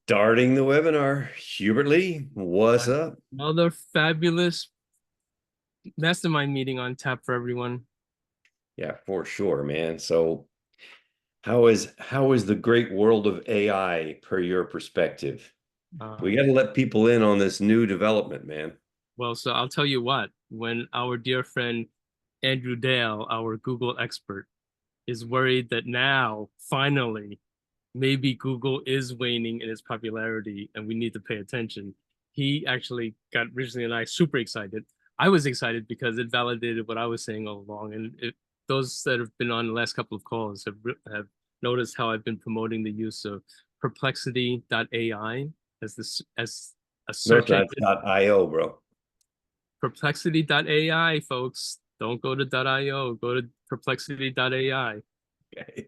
Starting the webinar. Hubert Lee, what's up? Another fabulous mastermind meeting on tap for everyone. Yeah, for sure, man. So how is the great world of AI per your perspective? We Um, got to let people in on this new development, man. so I'll tell you what, when our dear friend Andrew Dale, our Google expert, is worried that now, finally, maybe Google is waning in its popularity and we need to pay attention, he actually got Ridgely and I super excited. I was excited because it validated what I was saying all along. Those that have been on the last couple of calls have noticed how I've been promoting the use of Perplexity.ai as a No, search that's engine. not IO, bro. Perplexity.ai, folks. Don't go to .io, go to Perplexity.ai. Okay.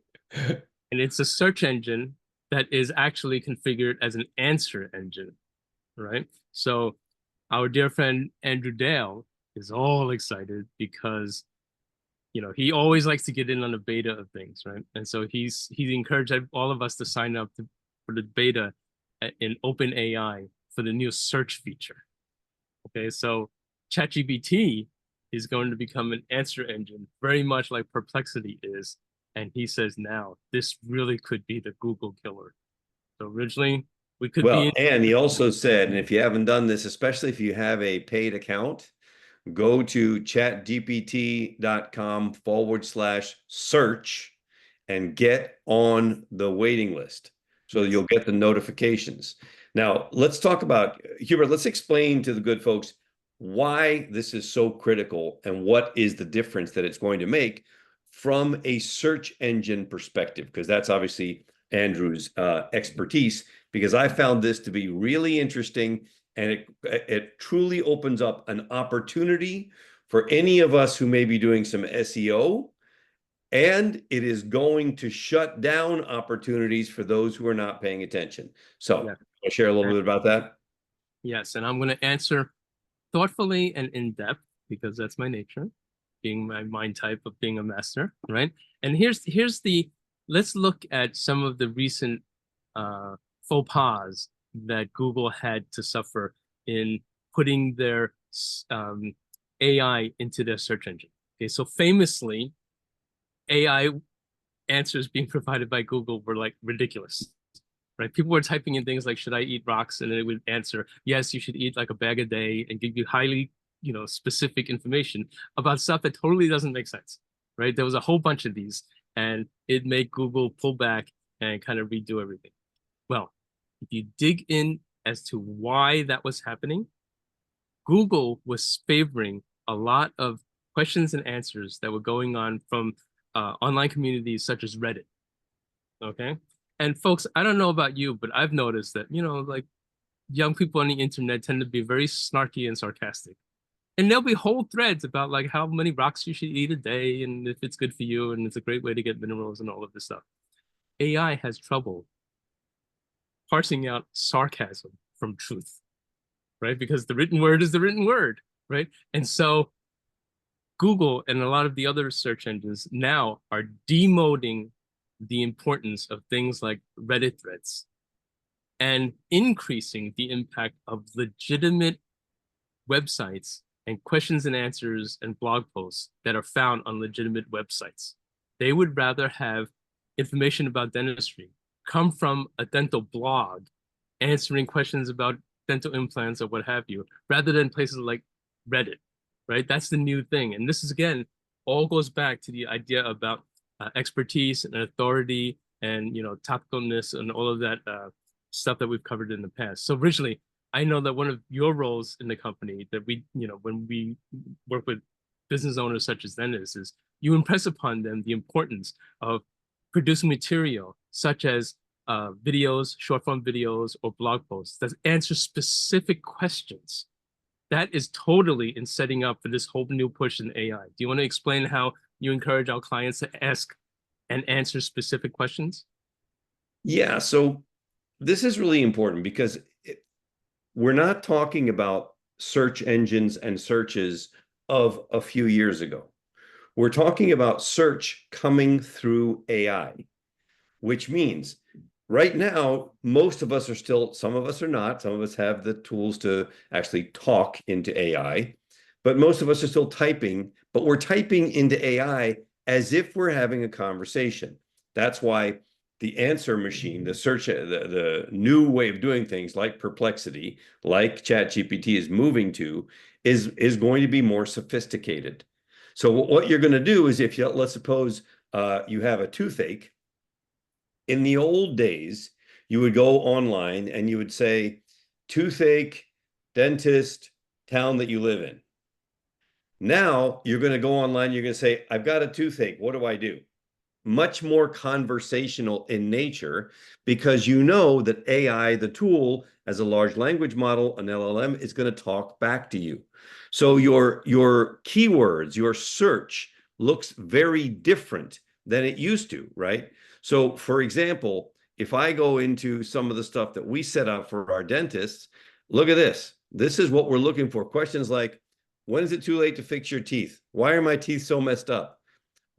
And it's a search engine that is actually configured as an answer engine, right? So our dear friend Andrew Dale is all excited because he always likes to get in on the beta of things, right? And so he's encouraged all of us to sign up for the beta in OpenAI for the new search feature. Okay, so ChatGPT is going to become an answer engine, very much like Perplexity is. And he says now this really could be the Google killer. So originally we could be Well, in. and he also said, and if you haven't done this, especially if you have a paid account, go to chatgpt.com/search and get on the waiting list so Yes. you'll get the notifications. Now, let's talk about, Hubert, let's explain to the good folks why this is so critical and what is the difference that it's going to make from a search engine perspective, because that's obviously Andrew's expertise, because I found this to be really interesting and it truly opens up an opportunity for any of us who may be doing some SEO, and it is going to shut down opportunities for those who are not paying attention. So Yeah. I'll share a little bit about that. Yes, and I'm going to answer thoughtfully and in depth because that's my nature, being my mind type of being a master, right? And here's the let's look at some of the recent uh, faux pas that Google had to suffer in putting their um, AI into their search engine. Okay, so famously, AI answers being provided by Google were like ridiculous, right? People were typing in things like, should I eat rocks? And then it would answer, yes, you should eat like a bag a day, and give you highly, specific information about stuff that totally doesn't make sense, right? There was a whole bunch of these, and it made Google pull back and kind of redo everything. Well, if you dig in as to why that was happening, Google was favoring a lot of questions and answers that were going on from online communities such as Reddit. Okay. And folks, I don't know about you, but I've noticed that, like young people on the internet tend to be very snarky and sarcastic. And there'll be whole threads about like how many rocks you should eat a day and if it's good for you and it's a great way to get minerals and all of this stuff. AI has trouble parsing out sarcasm from truth, right? Because the written word is the written word, right? And so Google and a lot of the other search engines now are demoting the importance of things like Reddit threads and increasing the impact of legitimate websites and questions and answers and blog posts that are found on legitimate websites. They would rather have information about dentistry come from a dental blog answering questions about dental implants or what have you, rather than places like Reddit, right? That's the new thing. And this is, again, all goes back to the idea about expertise and authority and, topicalness and all of that stuff that we've covered in the past. So originally, I know that one of your roles in the company that when we work with business owners such as Dennis, is you impress upon them the importance of producing material such as videos, short form videos, or blog posts that answer specific questions. That is totally in setting up for this whole new push in AI. Do you want to explain how you encourage our clients to ask and answer specific questions? Yeah, so this is really important because we're not talking about search engines and searches of a few years ago. We're talking about search coming through AI, which means right now, most of us are still, some of us are not, some of us have the tools to actually talk into AI, but most of us are still typing, but we're typing into AI as if we're having a conversation. That's why the answer machine, the search, the new way of doing things like Perplexity, like ChatGPT is moving to, is going to be more sophisticated. So what you're going to do is, if you, let's suppose you have a toothache. In the old days, you would go online and you would say, toothache, dentist, town that you live in. Now you're going to go online, you're going to say, I've got a toothache. What do I do? Much more conversational in nature, because you know that AI, the tool, as a large language model, an LLM, is going to talk back to you. So your keywords, your search looks very different than it used to, right? So for example, if I go into some of the stuff that we set up for our dentists, look at this. This is what we're looking for. Questions like, when is it too late to fix your teeth? Why are my teeth so messed up?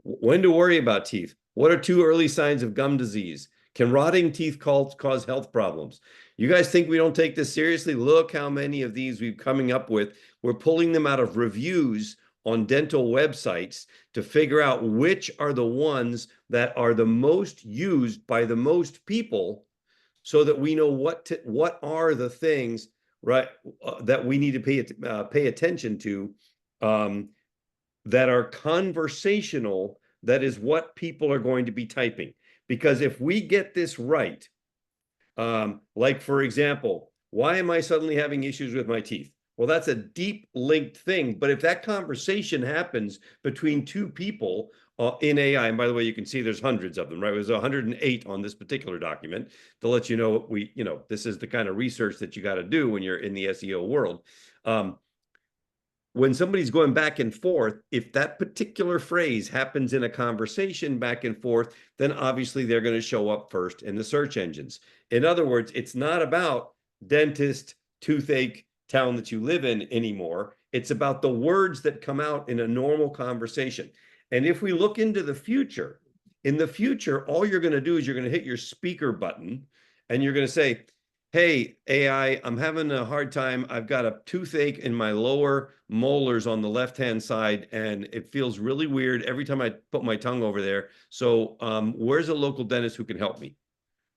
When to worry about teeth? What are two early signs of gum disease? Can rotting teeth cause health problems? You guys think we don't take this seriously? Look how many of these we're coming up with. We're pulling them out of reviews on dental websites to figure out which are the ones that are the most used by the most people, so that we know what are the things, right, that we need to pay attention to, um, that are conversational, that is what people are going to be typing. Because if we get this right, like for example, why am I suddenly having issues with my teeth? Well, that's a deep linked thing. But if that conversation happens between two people in AI, and by the way, you can see there's hundreds of them, right? There's 108 on this particular document to let you know this is the kind of research that you got to do when you're in the SEO world. When somebody's going back and forth, if that particular phrase happens in a conversation back and forth, then obviously they're going to show up first in the search engines. In other words, it's not about dentist, toothache, town that you live in anymore. It's about the words that come out in a normal conversation. And if we look into the future, in the future, all you're going to do is you're going to hit your speaker button and you're going to say, hey, AI, I'm having a hard time. I've got a toothache in my lower molars on the left-hand side, and it feels really weird every time I put my tongue over there. So where's a local dentist who can help me?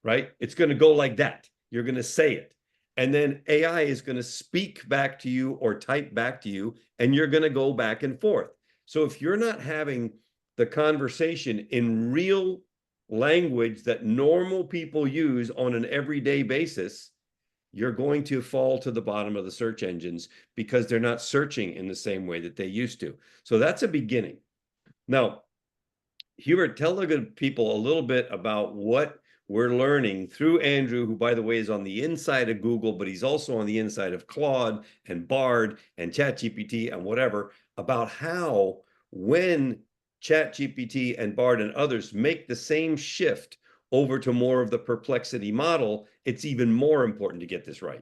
Right? It's going to go like that. You're going to say it. And then AI is going to speak back to you or type back to you, and you're going to go back and forth. So if you're not having the conversation in real language that normal people use on an everyday basis, you're going to fall to the bottom of the search engines, because they're not searching in the same way that they used to. So that's a beginning. Now, Hubert, tell the good people a little bit about what we're learning through Andrew, who, by the way, is on the inside of Google, but he's also on the inside of Claude and Bard and ChatGPT and whatever, about how when ChatGPT and Bard and others make the same shift over to more of the Perplexity model, it's even more important to get this right.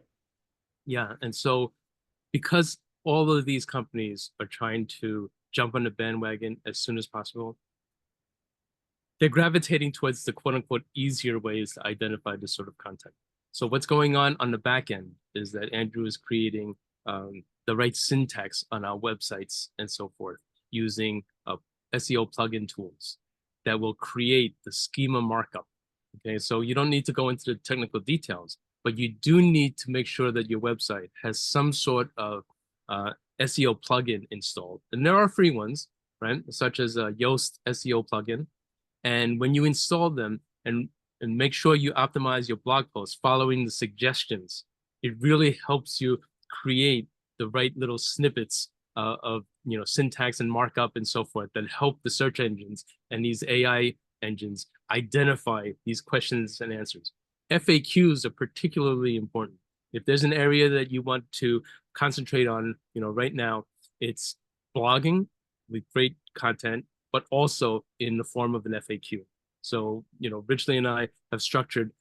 Yeah, and so because all of these companies are trying to jump on the bandwagon as soon as possible, they're gravitating towards the quote unquote easier ways to identify this sort of content. So what's going on the back end is that Andrew is creating the right syntax on our websites and so forth, using SEO plugin tools that will create the schema markup. Okay, so you don't need to go into the technical details, but you do need to make sure that your website has some sort of SEO plugin installed. And there are free ones, right? Such as a Yoast SEO plugin. And when you install them and make sure you optimize your blog posts following the suggestions, it really helps you create the right little snippets of syntax and markup and so forth that help the search engines and these AI engines identify these questions and answers. FAQs are particularly important. If there's an area that you want to concentrate on, right now, it's blogging with great content, but also in the form of an FAQ. So, Ridgely and I have structured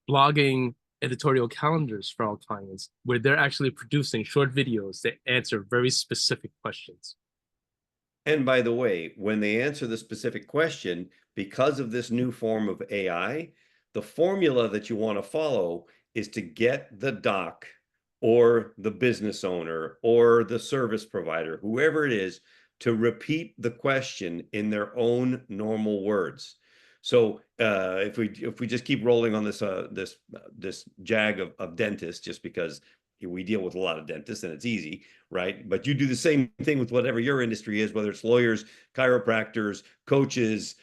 blogging editorial calendars for our clients, where they're actually producing short videos that answer very specific questions. And by the way, when they answer the specific question, because of this new form of AI, the formula that you want to follow is to get the doc or the business owner or the service provider, whoever it is, to repeat the question in their own normal words. So if we just keep rolling on this jag of dentists, just because we deal with a lot of dentists and it's easy, right? But you do the same thing with whatever your industry is, whether it's lawyers, chiropractors, coaches,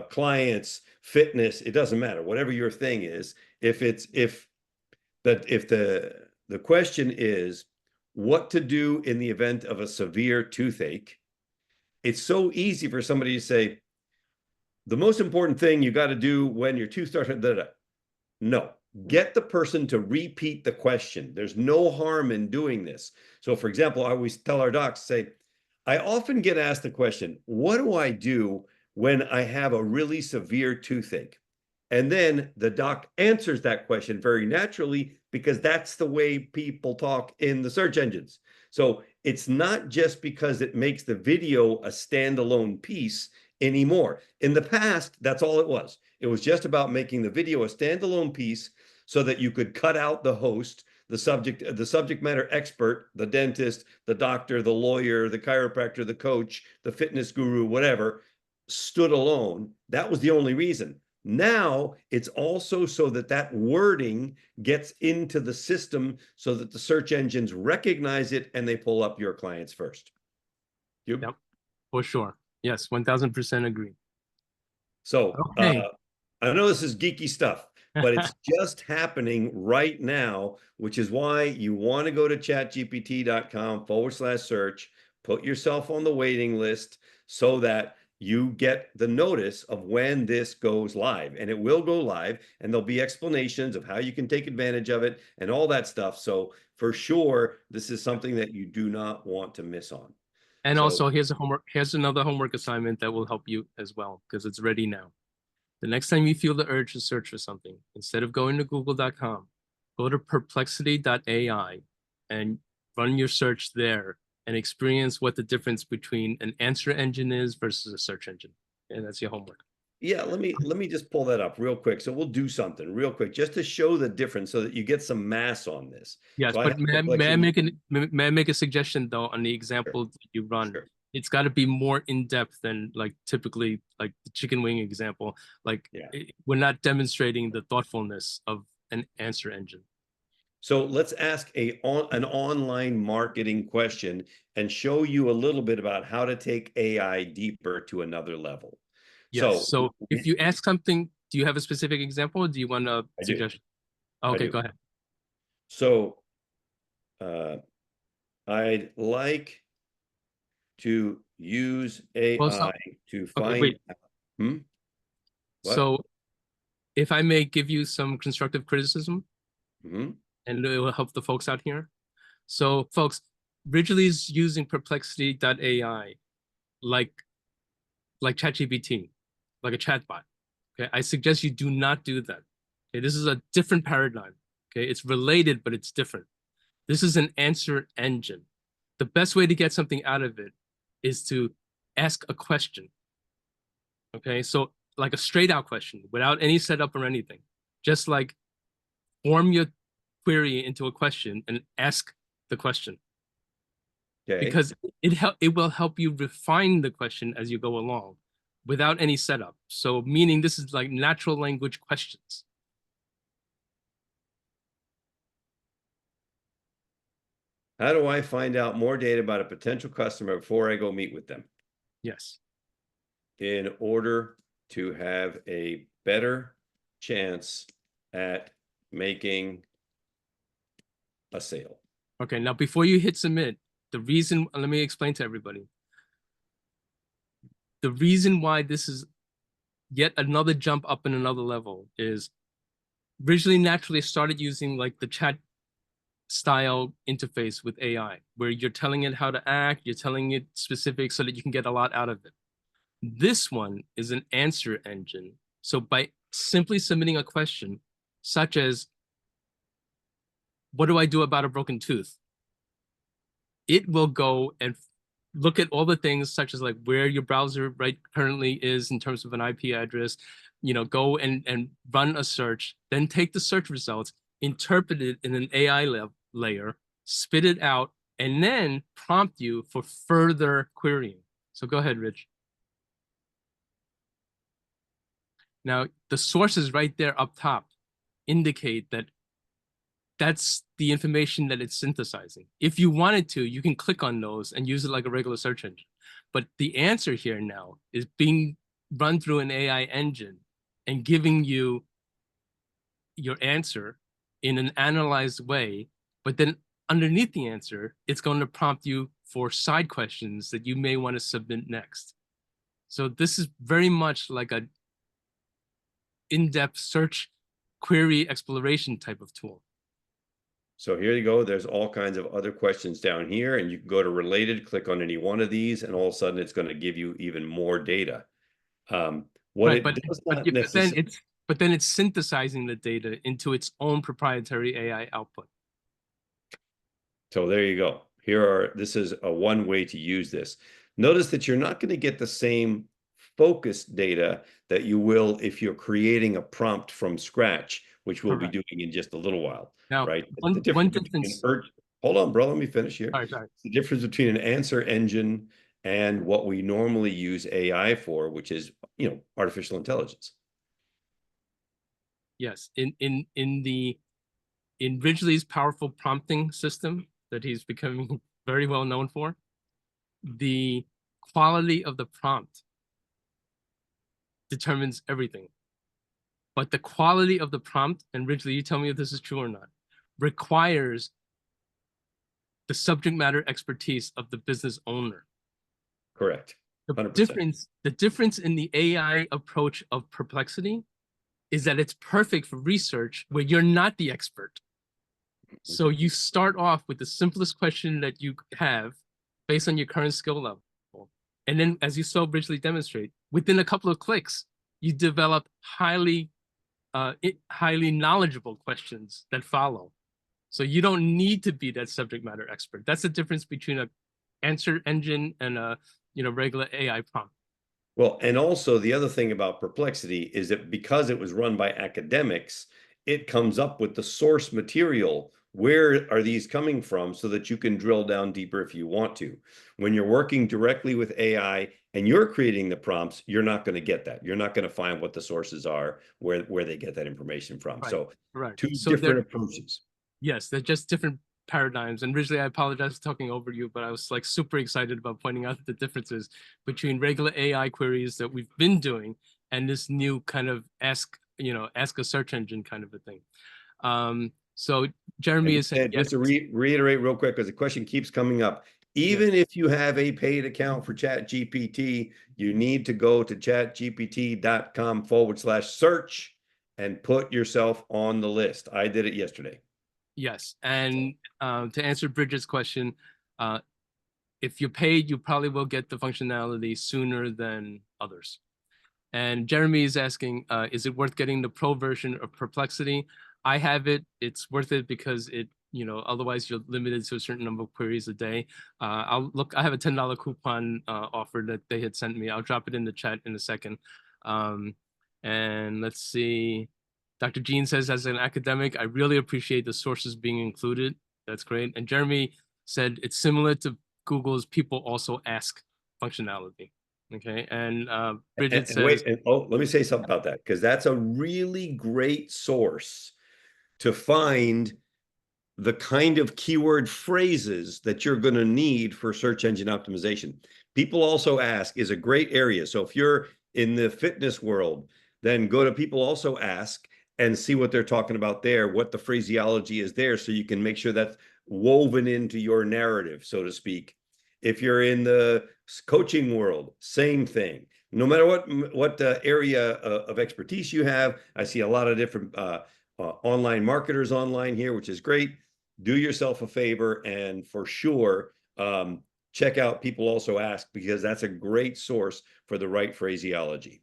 clients, fitness, it doesn't matter. Whatever your thing is, if the question is what to do in the event of a severe toothache, it's so easy for somebody to say, the most important thing you got to do when your tooth starts, no, get the person to repeat the question. There's no harm in doing this. So for example, I always tell our docs, say, I often get asked the question, what do I do when I have a really severe toothache? And then the doc answers that question very naturally, because that's the way people talk in the search engines. So it's not just because it makes the video a standalone piece anymore. In the past, that's all it was. It was just about making the video a standalone piece so that you could cut out the host, the subject matter expert, the dentist, the doctor, the lawyer, the chiropractor, the coach, the fitness guru, whatever, stood alone. That was the only reason. Now it's also so that that wording gets into the system so that the search engines recognize it and they pull up your clients first. Yep, for sure. Yes, 1000% agree. So Okay. I know this is geeky stuff, but it's just happening right now, which is why you want to go to chatgpt.com/search, put yourself on the waiting list so that you get the notice of when this goes live. And it will go live, and there'll be explanations of how you can take advantage of it and all that stuff. So for sure, this is something that you do not want to miss on. And So also, here's another homework assignment that will help you as well, because it's ready now. The next time you feel the urge to search for something, instead of going to google.com, go to perplexity.ai and run your search there and experience what the difference between an answer engine is versus a search engine. And that's your homework. yeah, let me just pull that up real quick. So we'll do something real quick just to show the difference so that you get some mass on this. Yes, So I but have Perplexity. may I make a suggestion though on the Sure, example that you run? sure. It's got to be more in depth than like typically like the chicken wing example. Like Yeah. we're not demonstrating the thoughtfulness of an answer engine. So let's ask an online marketing question and show you a little bit about how to take AI deeper to another level. Yes. So So if you ask something, do you have a specific example or do you want a I do, suggestion? I Okay, do. go ahead. So uh, I'd like to use Well, AI so, to okay, find wait. out. Hmm? What? So if I may give you some constructive criticism Hmm. and it will help the folks out here. So folks, Ridgely's using perplexity.ai like ChatGPT, like a chatbot. Okay, I suggest you do not do that. Okay, this is a different paradigm. Okay, it's related, but it's different. This is an answer engine. The best way to get something out of it is to ask a question. Okay, so like a straight out question without any setup or anything. Just like form your query into a question and ask the question. Okay. Because it will help you refine the question as you go along without any setup. So meaning this is like natural language questions. How do I find out more data about a potential customer before I go meet with them Yes. in order to have a better chance at making a sale? Okay, now before you hit submit, let me explain to everybody. The reason why this is yet another jump up in another level is originally naturally started using like the chat style interface with AI, where you're telling it how to act, you're telling it specific so that you can get a lot out of it. This one is an answer engine. So by simply submitting a question, such as, what do I do about a broken tooth? It will go and look at all the things such as like where your browser right currently is in terms of an IP address, go and run a search, then take the search results, interpret it in an AI layer, spit it out, and then prompt you for further querying. So go ahead, Rich. Now, the sources right there up top indicate that that's the information that it's synthesizing. If you wanted to, you can click on those and use it like a regular search engine. But the answer here now is being run through an AI engine and giving you your answer in an analyzed way, but then underneath the answer, it's going to prompt you for side questions that you may want to submit next. So this is very much like a in-depth search query exploration type of tool. So here you go. There's all kinds of other questions down here, and you can go to related, click on any one of these, and all of a sudden it's going to give you even more data. What Right, it does not necessarily. But then it's synthesizing the data into its own proprietary AI output. So there you go. This is a one way to use this. Notice that you're not going to get the same focused data that you will if you're creating a prompt from scratch, which we'll be doing in just a little while. Now, right? one difference. Hold on, bro. Let me finish here. Sorry. The difference between an answer engine and what we normally use AI for, which is, artificial intelligence. Yes, in Ridgely's powerful prompting system that he's becoming very well known for, the quality of the prompt determines everything. But the quality of the prompt, and Ridgely, you tell me if this is true or not, requires the subject matter expertise of the business owner. Correct. 100%. The difference in the AI approach of Perplexity is that it's perfect for research where you're not the expert. So you start off with the simplest question that you have based on your current skill level. And then, as you saw Ridgely demonstrate, within a couple of clicks, you develop highly knowledgeable questions that follow. So you don't need to be that subject matter expert. That's the difference between an answer engine and a regular AI prompt. Well, and also the other thing about Perplexity is that because it was run by academics, it comes up with the source material. Where are these coming from so that you can drill down deeper if you want to? When you're working directly with AI and you're creating the prompts, you're not going to get that. You're not going to find what the sources are, where they get that information from. Right. So Right. two different approaches. Yes, they're just different paradigms. And Ridgely, I apologize for talking over you, but I was like super excited about pointing out the differences between regular AI queries that we've been doing and this new kind of ask a search engine kind of a thing. So Jeremy is saying, just to reiterate real quick, because the question keeps coming up. Even if you have a paid account for ChatGPT, you need to go to chatgpt.com/search and put yourself on the list. I did it yesterday. Yes. And to answer Bridget's question, if you're paid, you probably will get the functionality sooner than others. And Jeremy is asking, is it worth getting the pro version of Perplexity? I have it. It's worth it because otherwise you're limited to a certain number of queries a day. I have a $10 coupon offer that they had sent me. I'll drop it in the chat in a second. And let's see. Dr. Jean says, as an academic, I really appreciate the sources being included. That's great. And Jeremy said it's similar to Google's people also ask functionality. Okay. And Bridget says, let me say something about that, because that's a really great source to find the kind of keyword phrases that you're going to need for search engine optimization. People also ask is a great area. So if you're in the fitness world, then go to people also ask and see what they're talking about there, what the phraseology is there, so you can make sure that's woven into your narrative, so to speak. If you're in the coaching world, same thing. No matter what area of expertise you have, I see a lot of different online marketers online here, which is great. Do yourself a favor and for sure check out People Also Ask, because that's a great source for the right phraseology.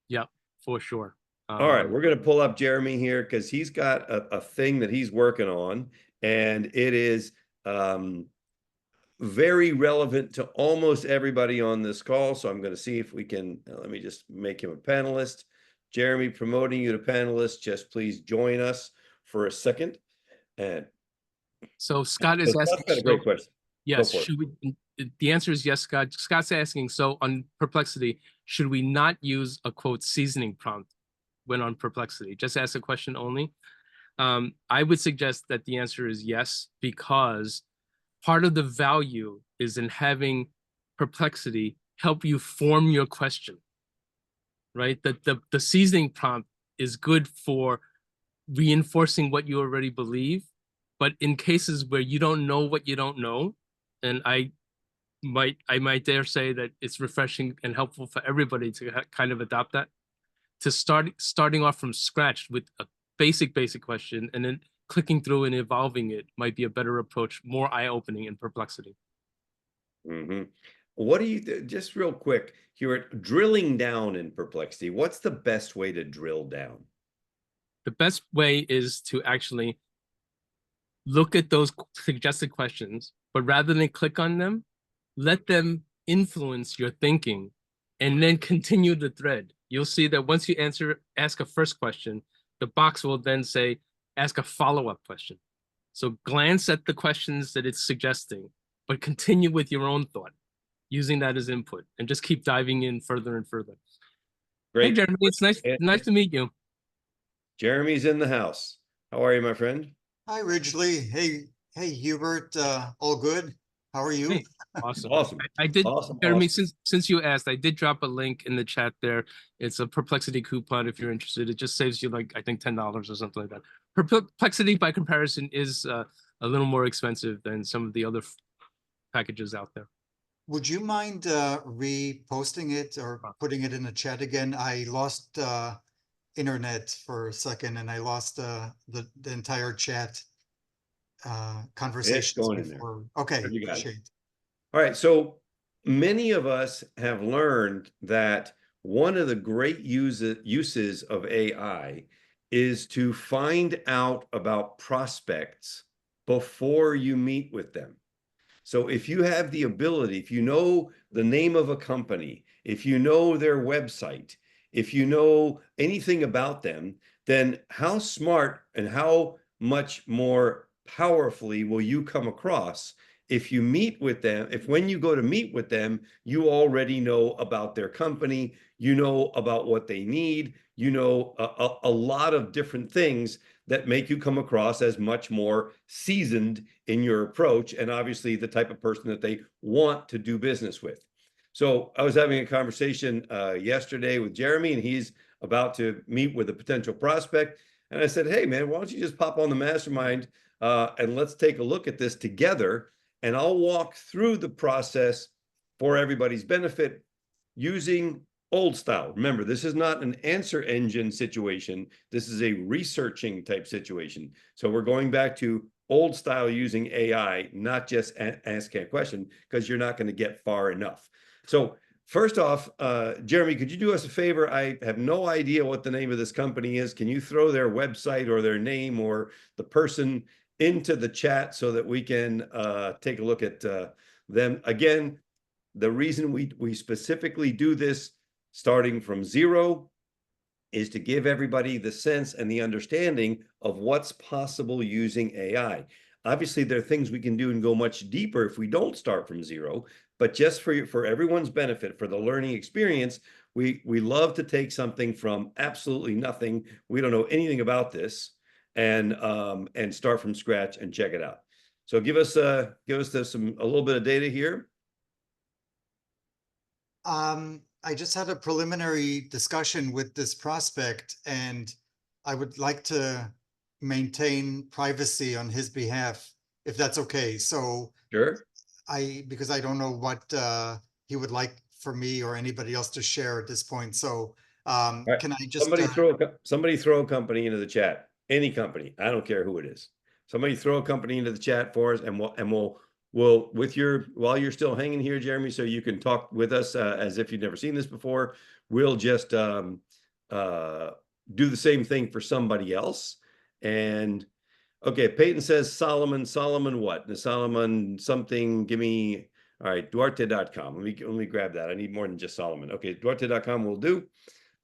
Yep, for sure. All right, we're going to pull up Jeremy here because he's got a thing that he's working on, and it is very relevant to almost everybody on this call. So I'm going to see if we can, let me just make him a panelist. Jeremy, promoting you to panelist. Just please join us for a second. And So Scott so is Scott's asking, got a great question. Go yes, for it. should we, the answer is yes, Scott. Scott's asking, so on Perplexity, should we not use a quote seasoning prompt when on Perplexity? Just ask a question only. I would suggest that the answer is yes, because part of the value is in having Perplexity help you form your question, right? The seasoning prompt is good for reinforcing what you already believe, but in cases where you don't know what you don't know, and I might dare say that it's refreshing and helpful for everybody to kind of adopt that, to starting off from scratch with a basic question and then clicking through and evolving it might be a better approach, more eye-opening in Perplexity. Mm-hmm. What do you, just real quick, Hubert, drilling down in Perplexity, what's the best way to drill down? The best way is to actually look at those suggested questions, but rather than click on them, let them influence your thinking and then continue the thread. You'll see that once you ask a first question, the box will then say, ask a follow-up question. So glance at the questions that it's suggesting, but continue with your own thought, using that as input, and just keep diving in further and further. Hey, Great. Jeremy, it's nice to meet you. Jeremy's in the house. How are you, my friend? Hi, Ridgely. Hey, Hubert. All good? How are you? Hey, awesome. Awesome. I did, Awesome. Jeremy, Awesome. since you asked, I did drop a link in the chat there. It's a Perplexity coupon if you're interested. It just saves you like, I think $10 or something like that. Perplexity by comparison is a little more expensive than some of the other packages out there. Would you mind reposting it or putting it in the chat again? I lost internet for a second and I lost the entire chat It's conversations going in there. before. Okay, You got it. appreciate it. All right. So many of us have learned that one of the great uses of AI is to find out about prospects before you meet with them. So if you have the ability, if you know the name of a company, if you know their website, if you know anything about them, then how smart and how much more powerfully will you come across if you meet with them, if when you go to meet with them, you already know about their company, you know about what they need, you know a lot of different things that make you come across as much more seasoned in your approach and obviously the type of person that they want to do business with. So I was having a conversation yesterday with Jeremy, and he's about to meet with a potential prospect. And I said, hey, man, why don't you just pop on the mastermind and let's take a look at this together. And I'll walk through the process for everybody's benefit using old style. Remember, this is not an answer engine situation. This is a researching type situation. So we're going back to old style using AI, not just asking a question, because you're not going to get far enough. So first off, Jeremy, could you do us a favor? I have no idea what the name of this company is. Can you throw their website or their name or the person into the chat so that we can take a look at them? Again, the reason we specifically do this starting from zero is to give everybody the sense and the understanding of what's possible using AI. Obviously, there are things we can do and go much deeper if we don't start from zero, but just for everyone's benefit, for the learning experience, we love to take something from absolutely nothing. We don't know anything about this, and start from scratch and check it out. So give us a little bit of data here. I just had a preliminary discussion with this prospect, and I would like to maintain privacy on his behalf, if that's okay. So Sure. because I don't know what he would like for me or anybody else to share at this point. So All right. can I just Somebody throw a company into the chat. Any company. I don't care who it is. Somebody throw a company into the chat for us, and we'll with your, while you're still hanging here, Jeremy, so you can talk with us as if you've never seen this before. We'll just do the same thing for somebody else. And okay, Peyton says Solomon what? The Solomon something, give me, all right, Duarte.com. Let me grab that. I need more than just Solomon. Okay, Duarte.com will do.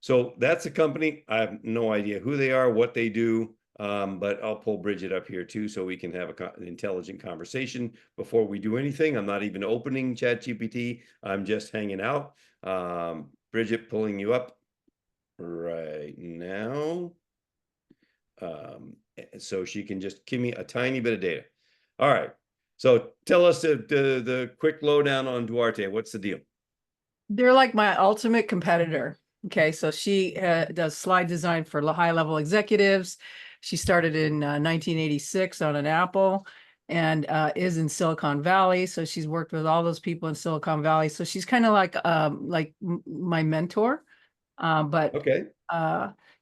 So that's a company. I have no idea who they are, what they do, but I'll pull Bridget up here too so we can have an intelligent conversation before we do anything. I'm not even opening ChatGPT. I'm just hanging out. Bridget, pulling you up right now. So she can just give me a tiny bit of data. All right. So tell us the quick lowdown on Duarte. What's the deal? They're like my ultimate competitor. Okay, so she does slide design for high-level executives. She started in 1986 on an Apple and is in Silicon Valley. So she's worked with all those people in Silicon Valley. So she's kind of like my mentor. But Okay.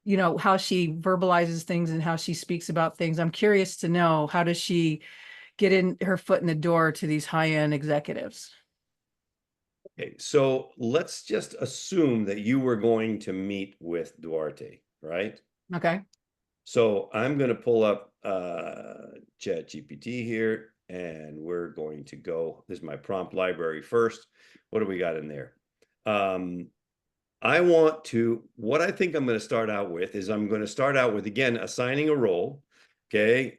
you know, how she verbalizes things and how she speaks about things. I'm curious to know, how does she get in her foot in the door to these high-end executives? Okay, so let's just assume that you were going to meet with Duarte, right? Okay. So I'm going to pull up ChatGPT here, and we're going to go. This is my prompt library first. What do we got in there? What I think I'm going to start out with is I'm going to start out with, again, assigning a role. Okay.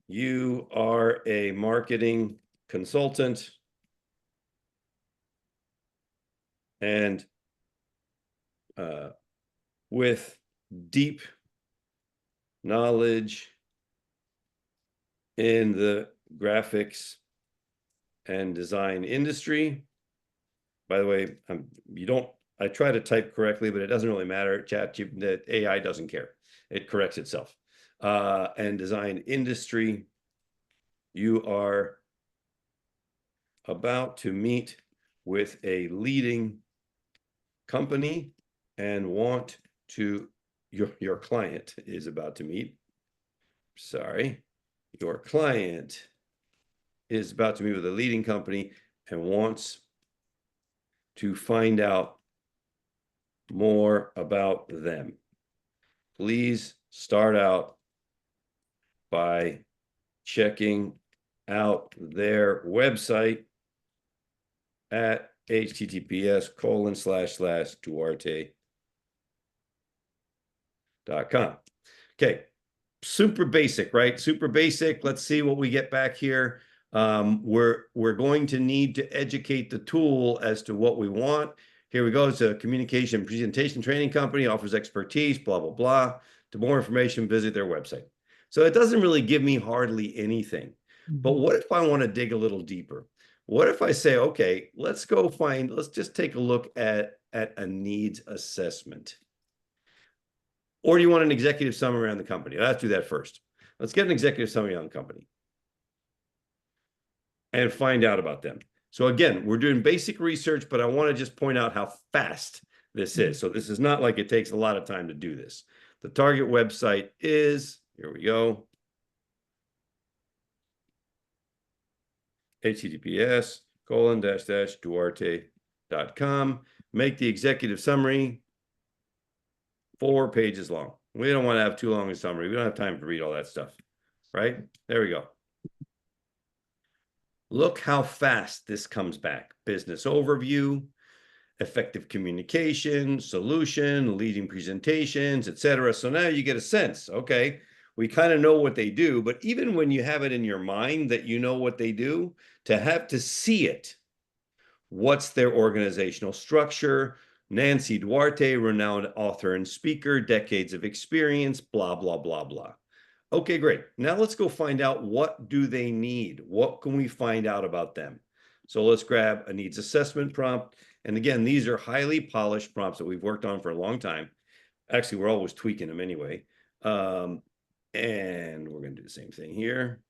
You are a marketing consultant and with deep knowledge in the graphics and design industry. By the way, I try to type correctly, but it doesn't really matter. The AI doesn't care. It corrects itself. And design industry, you are about to meet with a leading company and your client is about to meet. Sorry. Your client is about to meet with a leading company and wants to find out more about them. Please start out by checking out their website at https://duarte.com. Okay, super basic, right? Super basic. Let's see what we get back here. We're going to need to educate the tool as to what we want. Here we go. It's a communication presentation training company, offers expertise, blah, blah, blah. To more information, visit their website. So it doesn't really give me hardly anything. But what if I want to dig a little deeper? What if I say, okay, let's just take a look at a needs assessment. Or do you want an executive summary on the company? Let's do that first. Let's get an executive summary on the company and find out about them. So again, we're doing basic research, but I want to just point out how fast this is. So this is not like it takes a lot of time to do this. The target website is, here we go, https://duarte.com. Make the executive summary 4 pages long. We don't want to have too long a summary. We don't have time to read all that stuff, right? There we go. Look how fast this comes back. Business overview, effective communication, solution, leading presentations, etc. So now you get a sense, okay, we kind of know what they do, but even when you have it in your mind that you know what they do, to have to see it, what's their organizational structure? Nancy Duarte, renowned author and speaker, decades of experience, blah, blah, blah, blah. Okay, great. Now let's go find out, what do they need? What can we find out about them? So let's grab a needs assessment prompt. And again, these are highly polished prompts that we've worked on for a long time. Actually, we're always tweaking them anyway. And we're going to do the same thing here.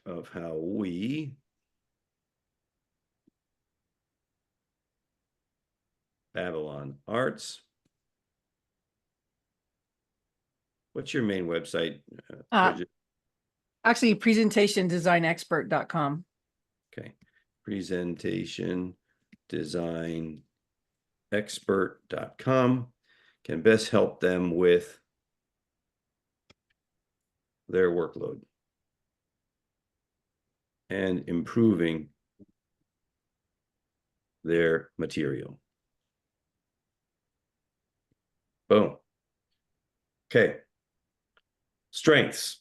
Of how we Babylon Arts. What's your main website? Actually, presentationdesignexpert.com. Okay. Presentationdesignexpert.com can best help them with their workload. and improving their material. Boom. Okay. Strengths.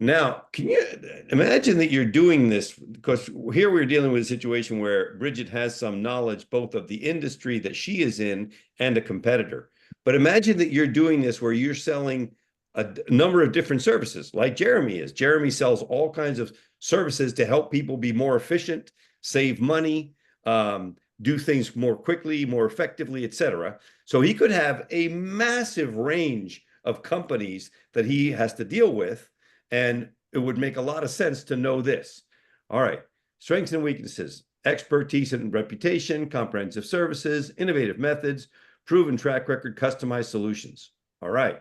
Now, can you imagine that you're doing this? Because here we're dealing with a situation where Bridget has some knowledge both of the industry that she is in and a competitor. But imagine that you're doing this where you're selling a number of different services, like Jeremy is. Jeremy sells all kinds of services to help people be more efficient, save money, do things more quickly, more effectively, etc. So he could have a massive range of companies that he has to deal with. And it would make a lot of sense to know this. All right, strengths and weaknesses, expertise and reputation, comprehensive services, innovative methods, proven track record, customized solutions. All right.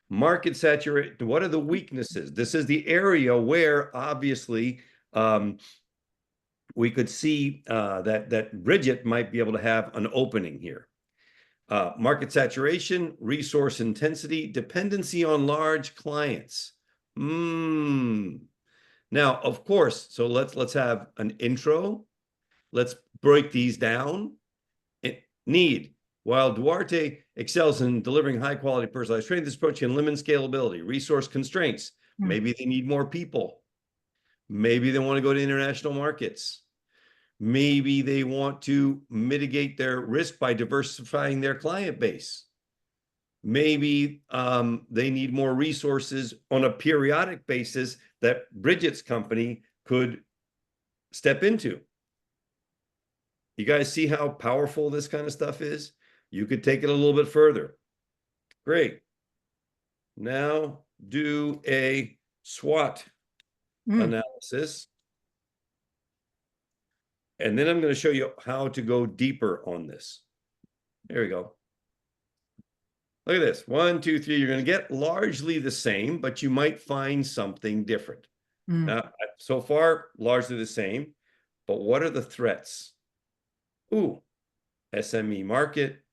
Market saturation. What are the weaknesses? This is the area where obviously we could see that Bridget might be able to have an opening here. Market saturation, resource intensity, dependency on large clients. Now, of course, so let's have an intro. Let's break these down. Need. While Duarte excels in delivering high quality personalized training, this approach can limit scalability, resource constraints. Maybe they need more people. Maybe they want to go to international markets. Maybe they want to mitigate their risk by diversifying their client base. Maybe they need more resources on a periodic basis that Bridget's company could step into. You guys see how powerful this kind of stuff is? You could take it a little bit further. Great. Now do a SWOT analysis. And then I'm going to show you how to go deeper on this. There we go. Look at this. 1, 2, 3. You're going to get largely the same, but you might find something different. Now, so far, largely the same. But what are the threats? Ooh, SME market,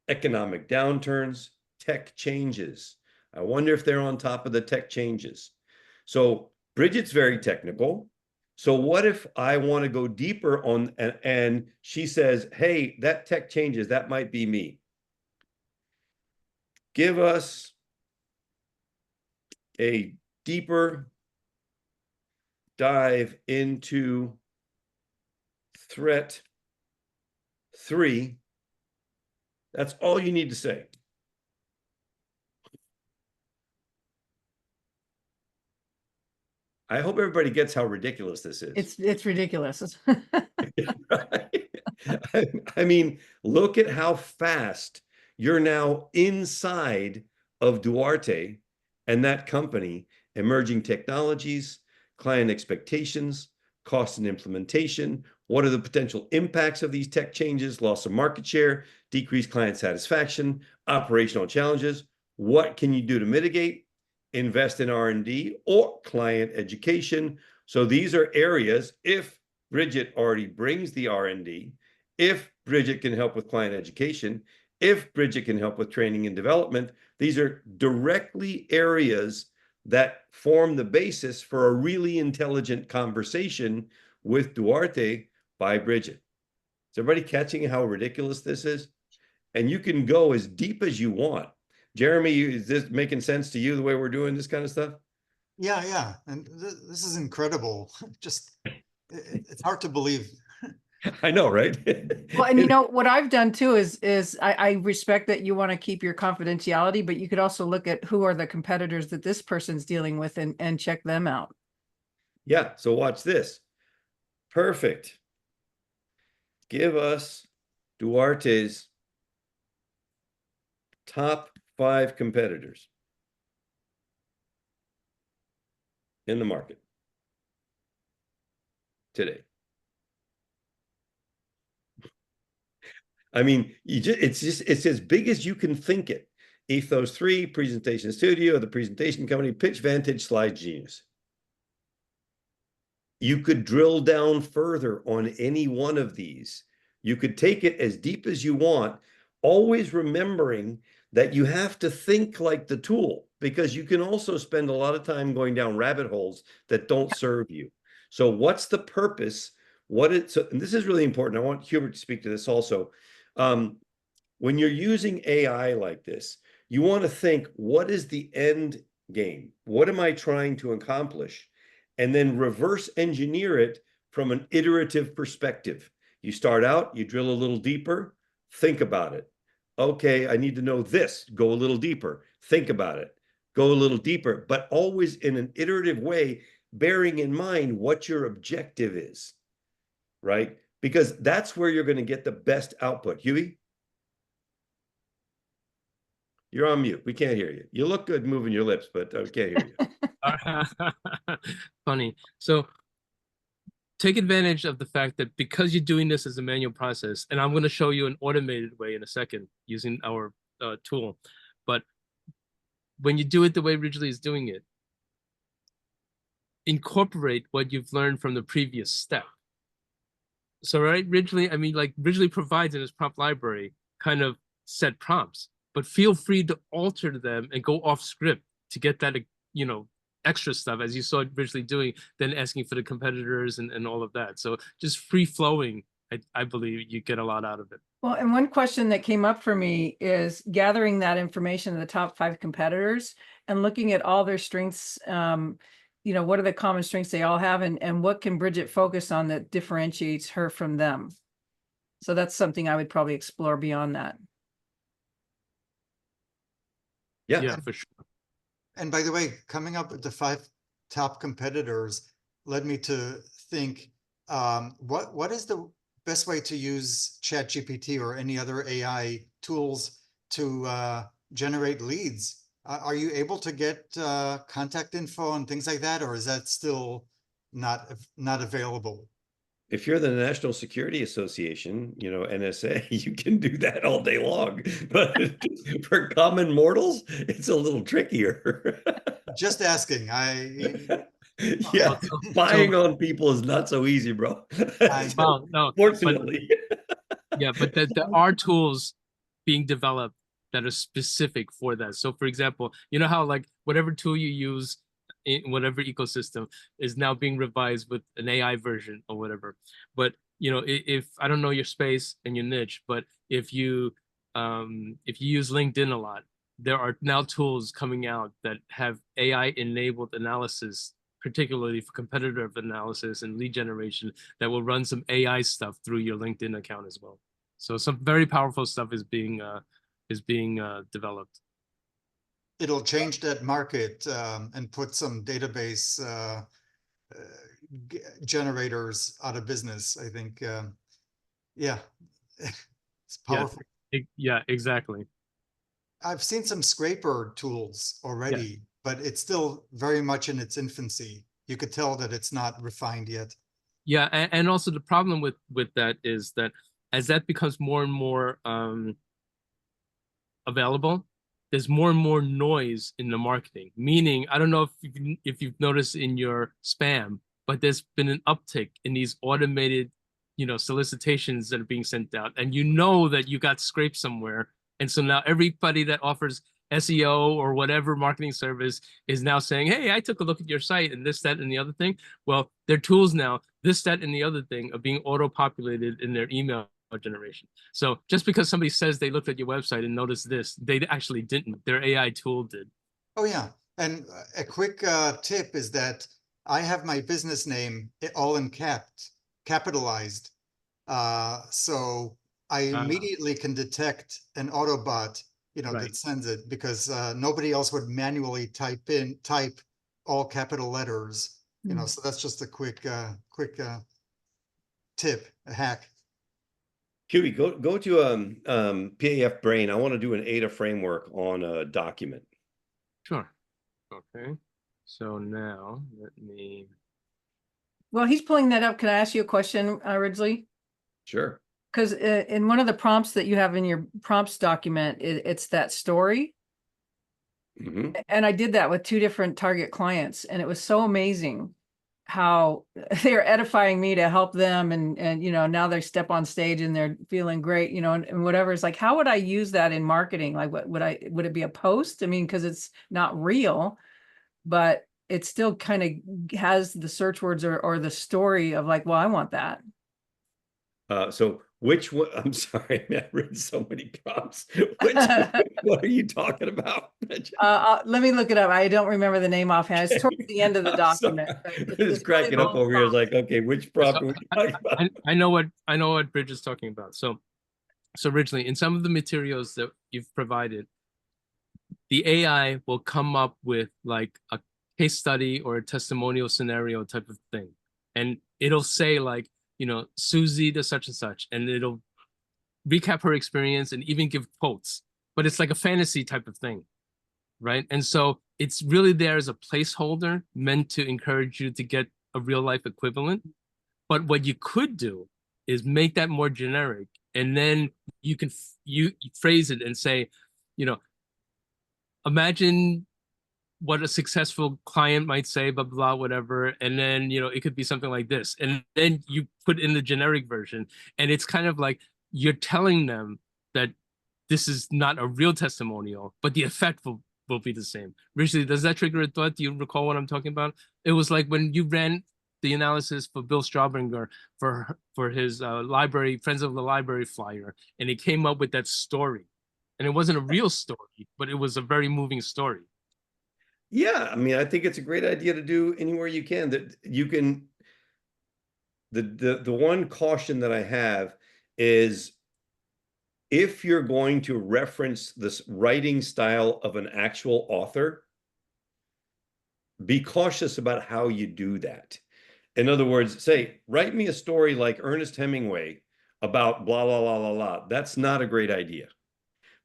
economic downturns, tech changes. I wonder if they're on top of the tech changes. So Bridget's very technical. So what if I want to go deeper on, and she says, hey, that tech changes, that might be me. Give us a deeper dive into threat 3. That's all you need to say. I hope everybody gets how ridiculous this is. It's ridiculous. I mean, look at how fast you're now inside of Duarte and that company, emerging technologies, client expectations, cost and implementation. What are the potential impacts of these tech changes? Loss of market share, decreased client satisfaction, operational challenges. What can you do to mitigate? Invest in R&D or client education. So these are areas, if Bridget already brings the R&D, if Bridget can help with client education, if Bridget can help with training and development, these are directly areas that form the basis for a really intelligent conversation with Duarte by Bridget. Is everybody catching how ridiculous this is? And you can go as deep as you want. Jeremy, is this making sense to you, the way we're doing this kind of stuff? Yeah. And this is incredible. Just, it's hard to believe. I know, right? Well, and you know, what I've done too is I respect that you want to keep your confidentiality, but you could also look at who are the competitors that this person's dealing with and check them out. Yeah, so watch this. Perfect. Give us Duarte's top 5 competitors in the market today. I mean, it's as big as you can think it. Ethos 3, Presentation Studio, the presentation company, Pitch Vantage, Slide Genius. You could drill down further on any one of these. You could take it as deep as you want, always remembering that you have to think like the tool, because you can also spend a lot of time going down rabbit holes that don't serve you. So what's the purpose? And this is really important. I want Hubert to speak to this also. When you're using AI like this, you want to think, what is the end game? What am I trying to accomplish? And then reverse engineer it from an iterative perspective. You start out, you drill a little deeper, think about it. Okay, I need to know this, go a little deeper, think about it, go a little deeper, but always in an iterative way, bearing in mind what your objective is, right? Because that's where you're going to get the best output. Huey? You're on mute. We can't hear you. You look good moving your lips, but I can't hear you. Funny. So take advantage of the fact that because you're doing this as a manual process, and I'm going to show you an automated way in a second using our tool, but when you do it the way Ridgely is doing it, incorporate what you've learned from the previous step. So, right, Ridgely, I mean, like Ridgely provides in his prompt library kind of set prompts, but feel free to alter them and go off script to get that, you know, extra stuff, as you saw Ridgely doing, then asking for the competitors and all of that. So just free flowing, I believe you get a lot out of it. Well, and one question that came up for me is gathering that information of the top 5 competitors and looking at all their strengths. You know, what are the common strengths they all have, and what can Bridget focus on that differentiates her from them? So that's something I would probably explore beyond that. Yeah, for sure. And by the way, coming up with the 5 top competitors led me to think, what is the best way to use ChatGPT or any other AI tools to generate leads? Are you able to get contact info and things like that, or is that still not available? If you're the National Security Association, you know, NSA, you can do that all day long. But for common mortals, it's a little trickier. Just asking. Yeah, spying on people is not so easy, bro. Well, no, fortunately. Yeah, but there are tools being developed that are specific for that. So for example, you know how like whatever tool you use in whatever ecosystem is now being revised with an AI version or whatever. But you know, if I don't know your space and your niche, but if you use LinkedIn a lot, there are now tools coming out that have AI enabled analysis, particularly for competitive analysis and lead generation, that will run some AI stuff through your LinkedIn account as well. So some very powerful stuff is being developed. It'll change that market and put some database generators out of business, I think. Yeah, it's powerful. Yeah, exactly. I've seen some scraper tools already, but it's still very much in its infancy. You could tell that it's not refined yet. Yeah, and also the problem with that is that as that becomes more and more available, there's more and more noise in the marketing. Meaning, I don't know if you've noticed in your spam, but there's been an uptick in these automated, you know, solicitations that are being sent out, and you know that you got scraped somewhere, and so now everybody that offers SEO or whatever marketing service is now saying, hey, I took a look at your site and this, that, and the other thing. Well, their tools now, this, that, and the other thing are being auto-populated in their email generation. So just because somebody says they looked at your website and noticed this, they actually didn't. Their AI tool did. Oh, yeah. And a quick tip is that I have my business name all in capitalized. So I immediately can detect an Autobot, you know, that sends it, because nobody else would manually type all capital letters, you know. So that's just a quick tip, a hack. Huey, go to PAF Brain. I want to do an ADA framework on a document. Sure. Okay. So now let me. Well, he's pulling that up. Can I ask you a question, Ridgely? Sure. Because in one of the prompts that you have in your prompts document, it's that story. Mm-hmm. And I did that with 2 different target clients, and it was so amazing how they're edifying me to help them, and you know, now they step on stage and they're feeling great, you know, and whatever. It's like, how would I use that in marketing? Like, what would it be, a post? I mean, because it's not real, but it still kind of has the search words or the story of like, well, I want that. So which one? I'm sorry, I've written so many prompts. What are you talking about? Let me look it up. I don't remember the name offhand. It's towards the end of the document. But It's it's really cracking up long over here. It's prompt. like, okay, which prompt are we talking about? I know what Bridge is talking about. So originally in some of the materials that you've provided, the AI will come up with like a case study or a testimonial scenario type of thing. And it'll say like, you know, Susie does such and such, and it'll recap her experience and even give quotes, but it's like a fantasy type of thing, right? And so it's really there as a placeholder meant to encourage you to get a real life equivalent. But what you could do is make that more generic, and then you can you phrase it and say, you know, imagine what a successful client might say, blah, blah, blah, whatever. And then, you know, it could be something like this. And then you put in the generic version. And it's kind of like you're telling them that this is not a real testimonial, but the effect will be the same. Ridgely, does that trigger a thought? Do you recall what I'm talking about? It was like when you ran the analysis for Bill Straubinger for his library, Friends of the Library flyer, and it came up with that story. And it wasn't a real story, but it was a very moving story. Yeah, I mean, I think it's a great idea to do anywhere you can. That you can. The one caution that I have is if you're going to reference this writing style of an actual author, be cautious about how you do that. In other words, say, write me a story like Ernest Hemingway about blah, blah, blah, blah, blah. That's not a great idea.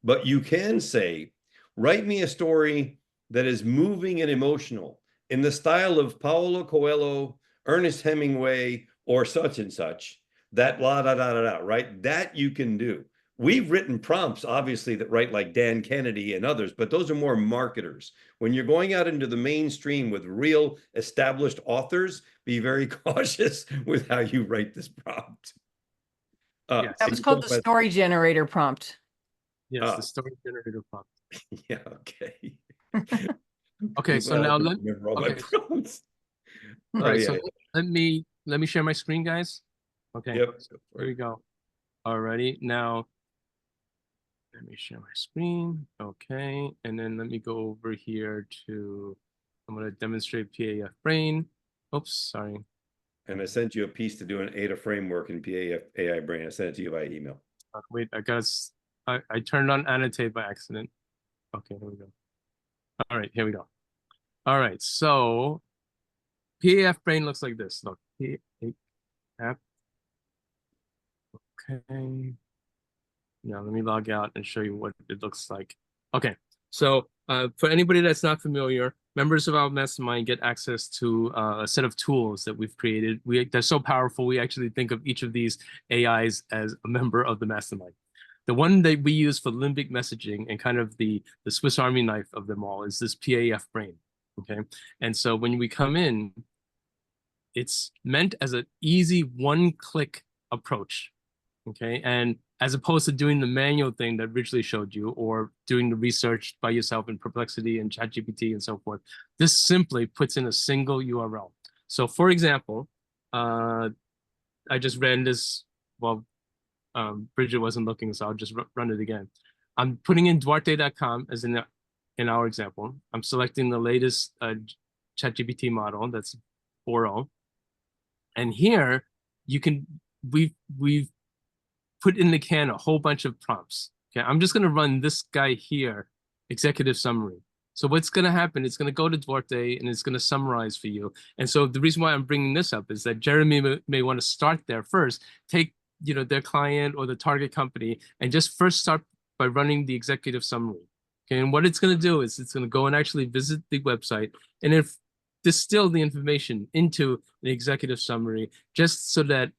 But you can say, write me a story that is moving and emotional in the style of Paulo Coelho, Ernest Hemingway, or such and such, that blah, da, da, da, da, right? That you can do. We've written prompts, obviously, that write like Dan Kennedy and others, but those are more marketers. When you're going out into the mainstream with real established authors, be very cautious with how you write this prompt. Yes. That was called the story generator prompt. Yes, the story generator prompt. Yeah, okay. Okay, so now let remember all my prompts. all right, so let me share my screen, guys. Okay, Yep. so here we go. Alrighty, now let me share my screen. Okay, and then let me go over here to, I'm going to demonstrate PAF Brain. Oops, sorry. And I sent you a piece to do an ADA framework in PAF AI Brain. I sent it to you by email. Wait, I turned on annotate by accident. Okay, here we go. All right, here we go. All right, so PAF Brain looks like this. Look, PAF. Okay. Now let me log out and show you what it looks like. Okay, so for anybody that's not familiar, members of our mastermind get access to a set of tools that we've created. They're so powerful, we actually think of each of these AIs as a member of the mastermind. The one that we use for limbic messaging and kind of the Swiss Army knife of them all is this PAF Brain, okay? And so when we come in, it's meant as an easy one-click approach, okay? And as opposed to doing the manual thing that Ridgely showed you or doing the research by yourself in Perplexity and ChatGPT and so forth, this simply puts in a single URL. So for example, I just ran this, well, Bridget wasn't looking, so I'll just run it again. I'm putting in duarte.com as in our example. I'm selecting the latest ChatGPT model, that's 4.0. And here you can, we've put in the can a whole bunch of prompts. Okay, I'm just gonna run this guy here, executive summary. So what's gonna happen, it's gonna go to Duarte and it's gonna summarize for you. And so the reason why I'm bringing this up is that Jeremy may wanna start there first, take their client or the target company and just first start by running the executive summary. Okay, and what it's gonna do is it's gonna go and actually visit the website and if distill the information into an executive summary just so that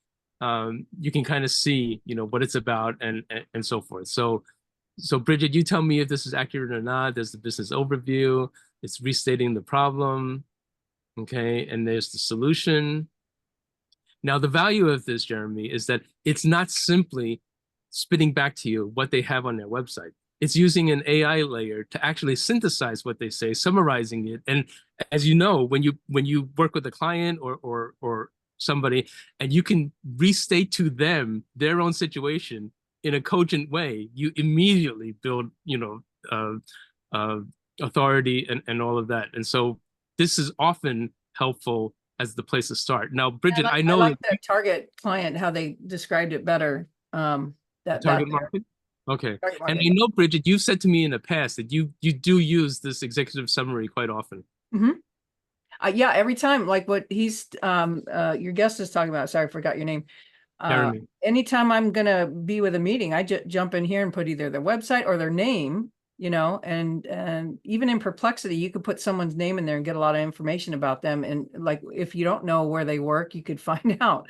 you can kind of see, what it's about and so forth. So Bridget, you tell me if this is accurate or not. There's the business overview. It's restating the problem. Okay, and there's the solution. Now, the value of this, Jeremy, is that it's not simply spitting back to you what they have on their website. it's using an AI layer to actually synthesize what they say, summarizing it. And as you know, when you work with a client or somebody, and you can restate to them their own situation in a cogent way, you immediately build, authority and all of that. And so this is often helpful as the place to start. Now, Bridget, I know like that target client, how they described it better. Target market. Okay. Target And market. I know, Bridget, you've said to me in the past that you do use this executive summary quite often. Yeah, every time, like what he's your guest is talking about. Sorry, I forgot your name. Jeremy. Anytime I'm gonna be with a meeting, I just jump in here and put either their website or their name, and even in Perplexity, you could put someone's name in there and get a lot of information about them. And like, if you don't know where they work, you could find out.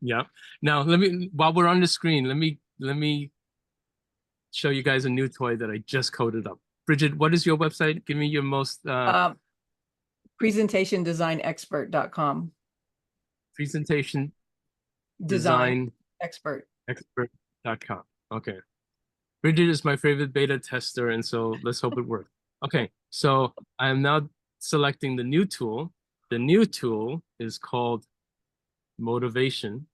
Yeah. Now, while we're on the screen, let me show you guys a new toy that I just coded up. Bridget, what is your website? Give me your most presentationdesignexpert.com. Presentation Design expert.com. Okay. Bridget is my favorite beta tester, and so let's hope it works. Okay, so I am now selecting the new tool. The new tool is called Motivation.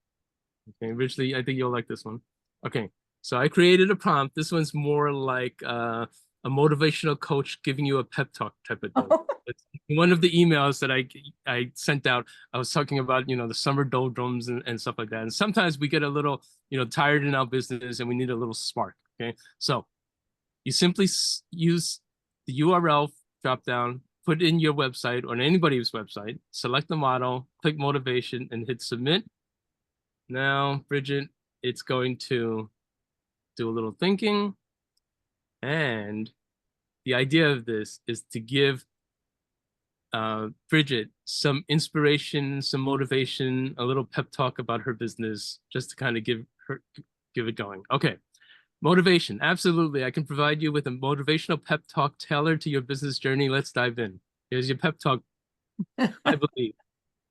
Okay, Ridgely, I think you'll like this one. Okay, so I created a prompt. This one's more like a motivational coach giving you a pep talk type of thing. It's one of the emails that I sent out, I was talking about, the summer doldrums and stuff like that. And sometimes we get a little, tired in our business and we need a little spark. Okay, so you simply use the URL drop down, put in your website or anybody's website, select the model, click motivation, and hit submit. Now, Bridget, it's going to do a little thinking. And the idea of this is to give Bridget some inspiration, some motivation, a little pep talk about her business, just to kind of give it going. Okay. Motivation. Absolutely. I can provide you with a motivational pep talk tailored to your business journey. Let's dive in. Here's your pep talk. I believe.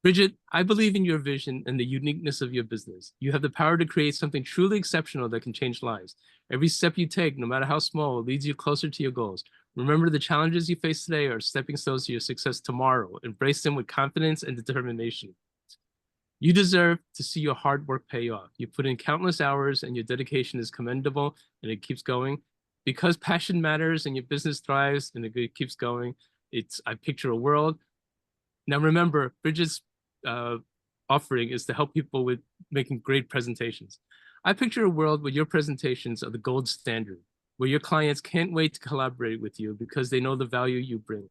Bridget, I believe in your vision and the uniqueness of your business. You have the power to create something truly exceptional that can change lives. Every step you take, no matter how small, leads you closer to your goals. Remember, the challenges you face today are stepping stones to your success tomorrow. Embrace them with confidence and determination. You deserve to see your hard work pay off. You put in countless hours and your dedication is commendable, and it keeps going. Because passion matters and your business thrives and it keeps going, I picture a world. Now remember, Bridget's offering is to help people with making great presentations. I picture a world where your presentations are the gold standard, where your clients can't wait to collaborate with you because they know the value you bring.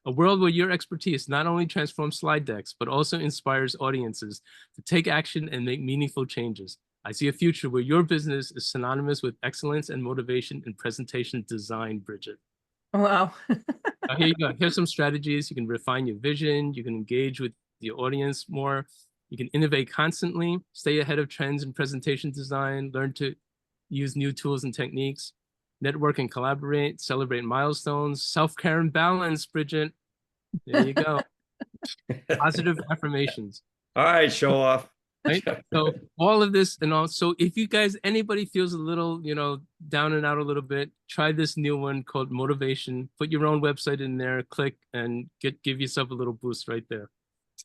A world where your expertise not only transforms slide decks, but also inspires audiences to take action and make meaningful changes. I see a future where your business is synonymous with excellence and motivation in presentation design, Bridget. Wow. Here you go. Here's some strategies. You can refine your vision. You can engage with the audience more. You can innovate constantly, stay ahead of trends in presentation design, learn to use new tools and techniques, network and collaborate, celebrate milestones, self-care and balance, Bridget. There you go. Positive affirmations. All right, show off. Right? So all of this, and also if you guys, anybody feels a little, down and out a little bit, try this new one called Motivation. Put your own website in there, click, and give yourself a little boost right there.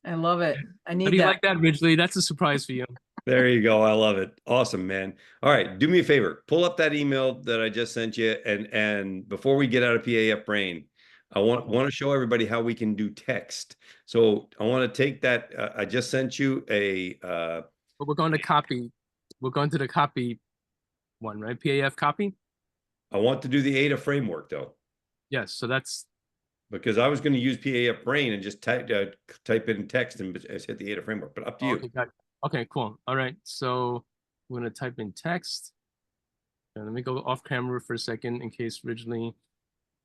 I love it. I need that. How do you like that, Ridgely? That's a surprise for you. There you go. I love it. Awesome, man. All right, do me a favor. Pull up that email that I just sent you, and before we get out of PAF Brain, I want to show everybody how we can do text. So I want to take that. I just sent you a. But we're going to copy. We're going to the copy one, right? PAF copy. I want to do the ADA framework though. Yes. So that's because I was going to use PAF Brain and just type in text and hit the ADA framework. But up to you. Okay, got it. Okay, cool. All right. So I'm going to type in text. And let me go off camera for a second in case Ridgely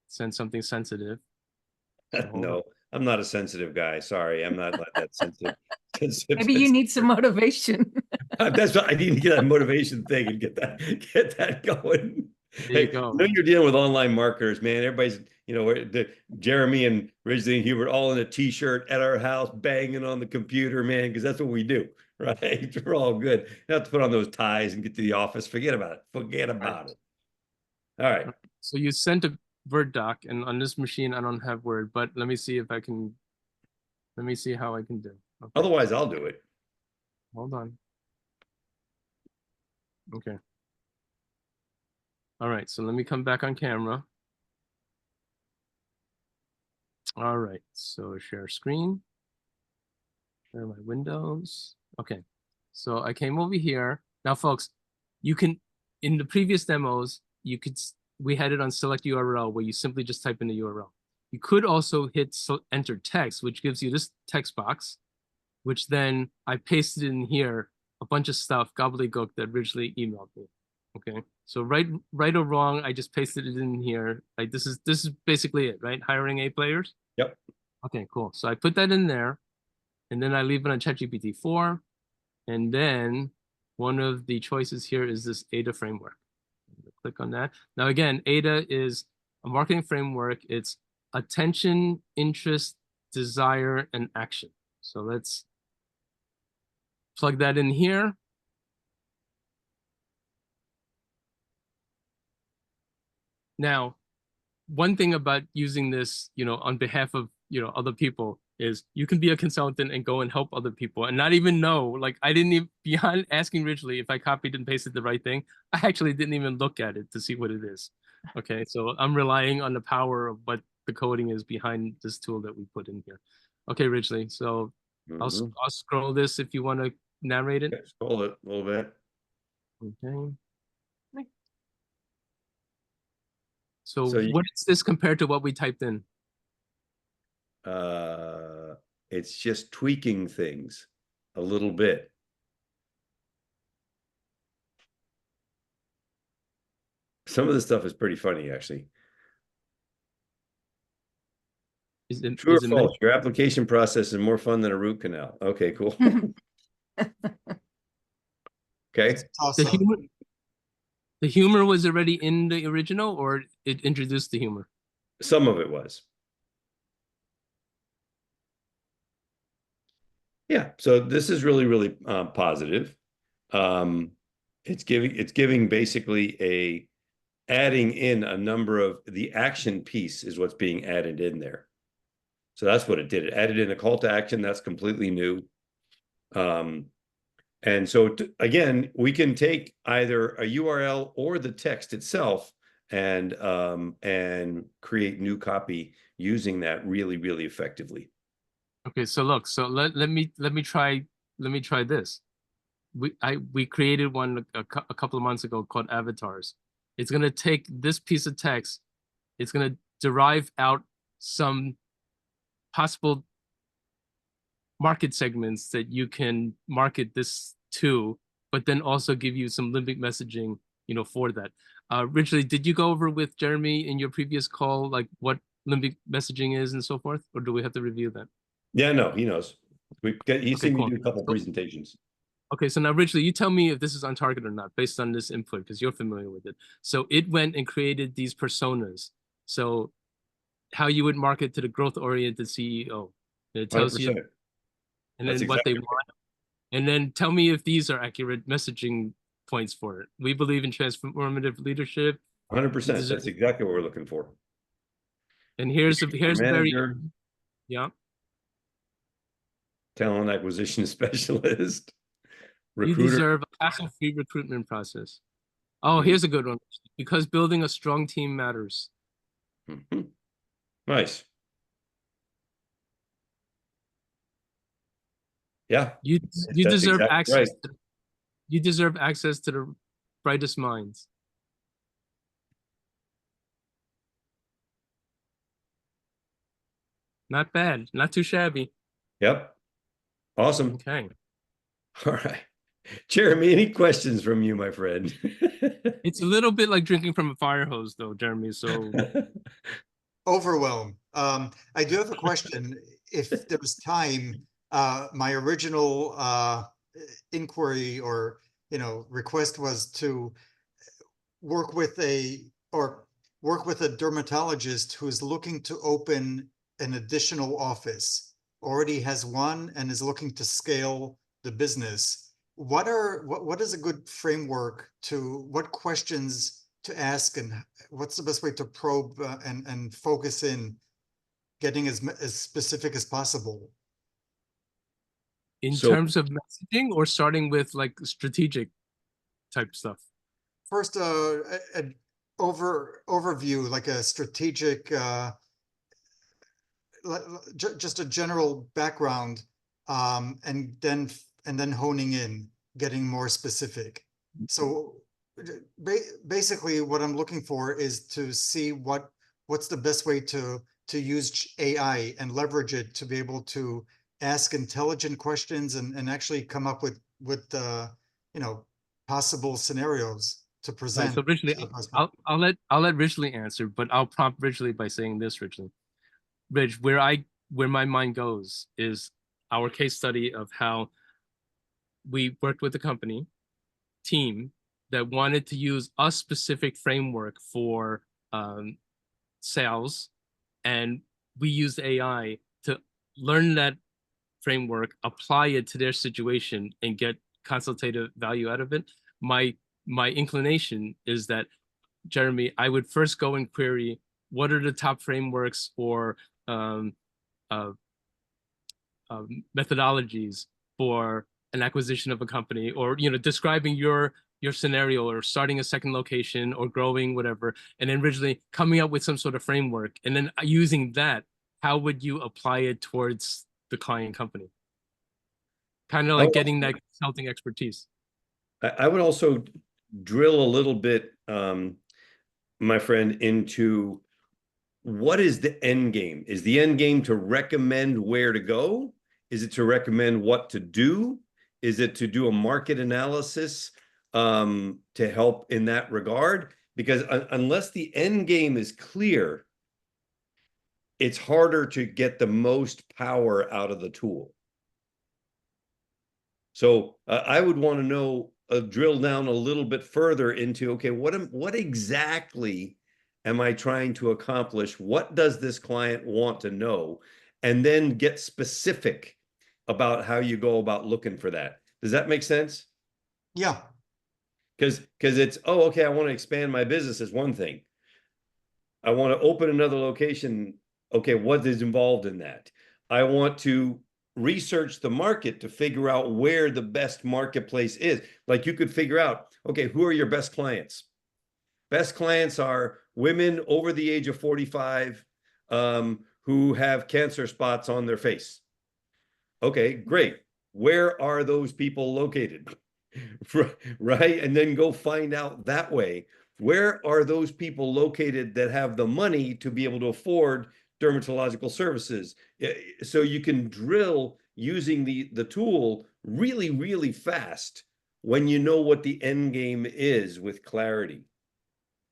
sends something sensitive. No, I'm not a sensitive guy. Sorry, I'm not like that sensitive. Maybe you need some motivation. That's what I need to get that motivation thing and get that going. There you go. I know you're dealing with online marketers, man. Everybody's, Jeremy and Ridgely and Hubert all in a t-shirt at our house, banging on the computer, man, because that's what we do, right? We're all good. You have to put on those ties and get to the office. Forget about it. Forget about it. All right. So you sent a Word doc, and on this machine, I don't have Word, but let me see if I can, let me see how I can do. Okay, Otherwise, I'll do it. hold on. Okay. All right, so let me come back on camera. All right, so share screen, share my windows. Okay, so I came over here. Now, folks, you can, in the previous demos, you could, we had it on select URL where you simply just type in the URL. You could also hit enter text, which gives you this text box, which then I pasted in here a bunch of stuff, gobbledygook, that Ridgely emailed me. Okay, so right or wrong, I just pasted it in here. Like this is basically it, right? Hiring A players. Yep. Okay, cool. So I put that in there, and then I leave it on ChatGPT 4, and then one of the choices here is this ADA framework. Click on that. Now again, ADA is a marketing framework. It's attention, interest, desire, and action. So let's plug that in here. Now, one thing about using this, on behalf of, other people is you can be a consultant and go and help other people and not even know, like I didn't even, beyond asking Ridgely if I copied and pasted the right thing, I actually didn't even look at it to see what it is. Okay, so I'm relying on the power of what the coding is behind this tool that we put in here. Okay, Ridgely, so I'll scroll this if you want to narrate it. Scroll it a little bit. Okay. So So what is this compared to what we typed in? it's just tweaking things a little bit. Some of the stuff is pretty funny, actually. True or false? Your application process is more fun than a root canal. Okay, cool. Okay. Awesome. The humor was already in the original, or it introduced the humor? Some of it was. Yeah, so this is really, really positive. It's giving basically adding in a number of the action piece is what's being added in there. So that's what it did. It added in a call to action. That's completely new. And so again, we can take either a URL or the text itself and create new copy using that really, really effectively. Okay, so look, so let me try this. We created one a couple of months ago called avatars. It's gonna take this piece of text, it's gonna derive out some possible market segments that you can market this to, but then also give you some limbic messaging, for that. Ridgely, did you go over with Jeremy in your previous call, like what limbic messaging is and so forth, or do we have to review that? Yeah, no, he knows. He's seen me do a couple presentations. Okay, so now Ridgely, you tell me if this is on target or not based on this input, because you're familiar with it. So it went and created these personas. So how you would market to the growth-oriented CEO. It tells 100%. You, and then what they want. And then tell me if these are accurate messaging points for it. We believe in transformative leadership. 100%. That's exactly what we're looking for. And here's a very, yeah. Talent acquisition specialist. Recruiter. You deserve a hassle-free recruitment process. Oh, here's a good one. Because building a strong team matters. Nice. Yeah. You deserve exactly access. Right. You deserve access to the brightest minds. Not bad. Not too shabby. Yep. Awesome. Okay. All right. Jeremy, any questions from you, my friend? It's a little bit like drinking from a fire hose, though, Jeremy. So overwhelm. I do have a question. If there was time, my original inquiry or request was to work with a dermatologist who's looking to open an additional office, already has one and is looking to scale the business. What is a good framework what questions to ask, and what's the best way to probe and focus in, getting as specific as possible? In So terms of messaging, or starting with like strategic type stuff? First, an overview, like a strategic, just a general background, and then honing in, getting more specific. So basically, what I'm looking for is to see what's the best way to use AI and leverage it to be able to ask intelligent questions and actually come up with you know, possible scenarios to Right, present. so Ridgely, I'll let Ridgely answer, but I'll prompt Ridgely by saying this, Ridgely. Ridge, where my mind goes is our case study of how we worked with a company team that wanted to use a specific framework for sales, and we used AI to learn that framework, apply it to their situation, and get consultative value out of it. My inclination is that, Jeremy, I would first go and query what are the top frameworks or uh, methodologies for an acquisition of a company, or describing your scenario, or starting a second location, or growing whatever, and then originally coming up with some sort of framework, and then using that, how would you apply it towards the client company? Kind of like getting that consulting expertise. I would also drill a little bit, my friend, into what is the end game? Is the end game to recommend where to go? Is it to recommend what to do? Is it to do a market analysis to help in that regard? Because unless the end game is clear, it's harder to get the most power out of the tool. So I would want to know, drill down a little bit further into, okay, what exactly am I trying to accomplish? What does this client want to know? And then get specific about how you go about looking for that. Does that make sense? Yeah. Because it's, oh, okay, I want to expand my business is one thing. I want to open another location. Okay, what is involved in that? I want to research the market to figure out where the best marketplace is. Like you could figure out, okay, who are your best clients? Best clients are women over the age of 45 who have cancer spots on their face. Okay, great. Where are those people located? Right? And then go find out that way. Where are those people located that have the money to be able to afford dermatological services? So you can drill using the tool really, really fast when you know what the end game is with clarity.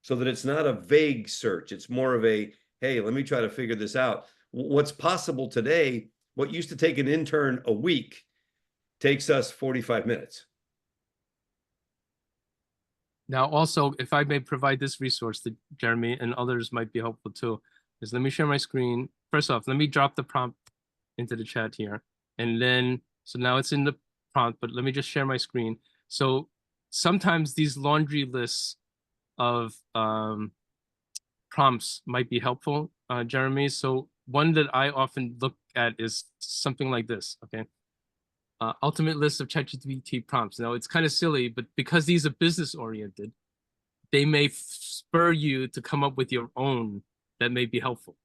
So that it's not a vague search. It's more of a, hey, let me try to figure this out. What's possible today, what used to take an intern a week takes us 45 minutes. Now, also, if I may provide this resource that Jeremy and others might be helpful too, is let me share my screen. First off, let me drop the prompt into the chat here. And then, so now it's in the prompt, but let me just share my screen. So sometimes these laundry lists of prompts might be helpful, Jeremy. So one that I often look at is something like this, okay? Ultimate list of ChatGPT prompts. Now, it's kind of silly, but because these are business oriented, they may spur you to come up with your own that may be helpful.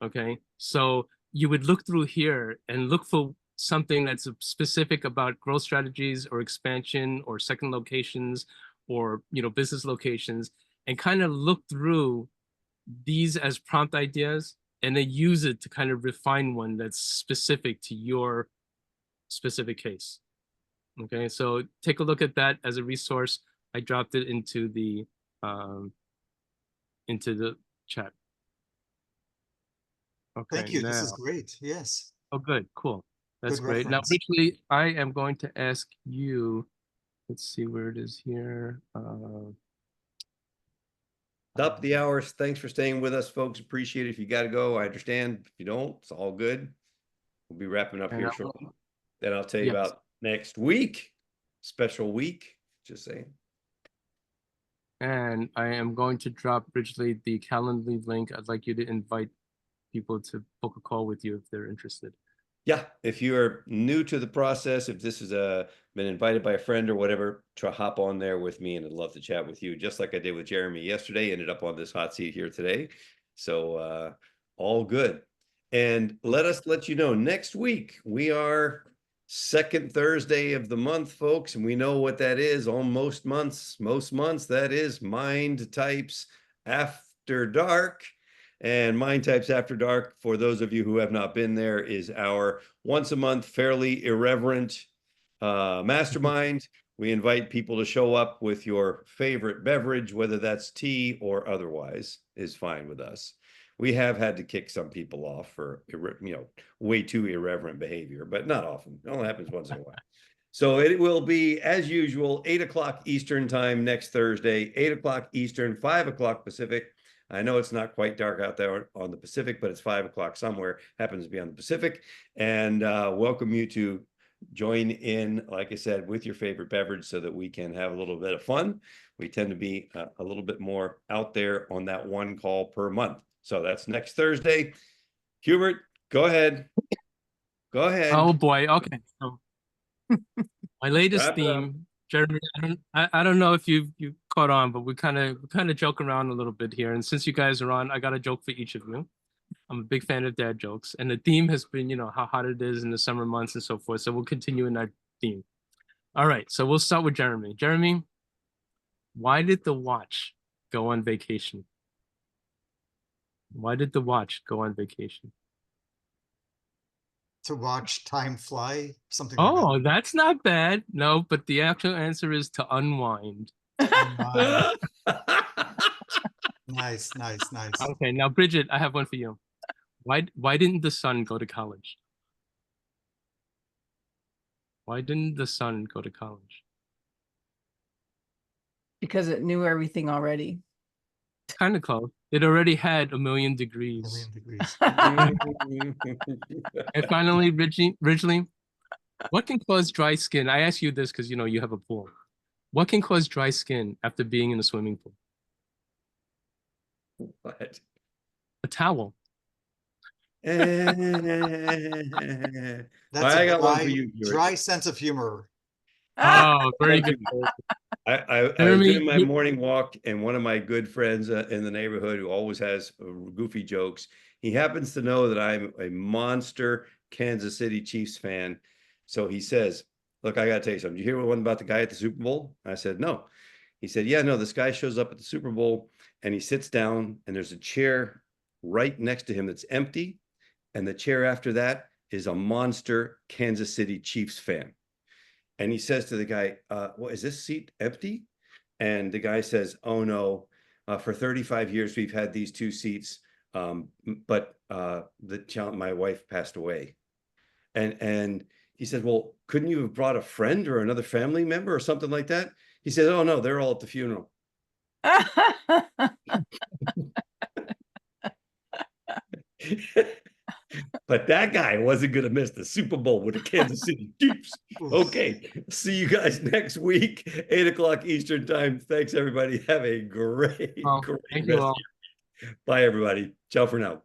Okay, so you would look through here and look for something that's specific about growth strategies or expansion or second locations or business locations, and kind of look through these as prompt ideas and then use it to kind of refine one that's specific to your specific case. Okay, so take a look at that as a resource. I dropped it into the chat. Okay, Thank you. now, This is great. Yes. oh, good, cool. That's Good great. Now, reference. Ridgely, I am going to ask you. Let's see where it is here. Top of the hour. Thanks for staying with us, folks. Appreciate it. If you got to go, I understand. If you don't, it's all good. We'll be wrapping up here shortly. Then I'll tell you about next week. Special week. Just saying. And I am going to drop Ridgely the Calendly link. I'd like you to invite people to book a call with you if they're interested. Yeah, if you're new to the process, if this is been invited by a friend or whatever, hop on there with me, and I'd love to chat with you, just like I did with Jeremy yesterday. Ended up on this hot seat here today, so all good. And let you know, next week we are second Thursday of the month, folks, and we know what that is. On most months, that is Mind Types After Dark. And Mind Types After Dark, for those of you who have not been there, is our once a month, fairly irreverent mastermind. We invite people to show up with your favorite beverage, whether that's tea or otherwise, is fine with us. We have had to kick some people off for, way too irreverent behavior, but not often. It only happens once in a while. So it will be, as usual, 8 o'clock Eastern time next Thursday, 8 o'clock Eastern, 5 o'clock Pacific. I know it's not quite dark out there on the Pacific, but it's 5 o'clock somewhere, happens to be on the Pacific. And welcome you to join in, like I said, with your favorite beverage so that we can have a little bit of fun. We tend to be a little bit more out there on that one call per month. So that's next Thursday. Hubert, go ahead. Go ahead. Oh boy. Okay. So my latest theme, Jeremy, I don't know if you caught on, but we kind of joke around a little bit here. And since you guys are on, I got a joke for each of you. I'm a big fan of dad jokes, and the theme has been, how hot it is in the summer months and so forth. So we'll continue in that theme. All right. So we'll start with Jeremy. Jeremy, why did the watch go on vacation? Why did the watch go on vacation? To watch time fly, something like Oh, that's not bad. No, but the actual answer is to unwind. that. Nice. Okay, now Bridget, I have one for you. Why didn't the son go to college? Why didn't the son go to college? Because it knew everything already. Kind of close. It already had 1,000,000 degrees. And finally, Ridgely, what can cause dry skin? I ask you this because you have a pool. What can cause dry skin after being in a swimming pool? What? A towel. That's I got one for you, dry sense of humor. Oh, very good. I was doing my morning walk, and one of my good friends in the neighborhood who always has goofy jokes, he happens to know that I'm a monster Kansas City Chiefs fan. So he says, look, I got to tell you something. Did you hear one about the guy at the Super Bowl? I said, no. He said, yeah, no, this guy shows up at the Super Bowl and he sits down and there's a chair right next to him that's empty. And the chair after that is a monster Kansas City Chiefs fan. And he says to the guy, well, is this seat empty? And the guy says, oh, no, for 35 years, we've had these two seats. But my wife passed away. And he said, well, couldn't you have brought a friend or another family member or something like that? He said, oh, no, they're all at the funeral. But that guy wasn't going to miss the Super Bowl with the Kansas City Chiefs. Okay. See you guys next week, 8 o'clock Eastern time. Thanks, everybody. Have a great rest of your week. Bye, everybody. Ciao for now.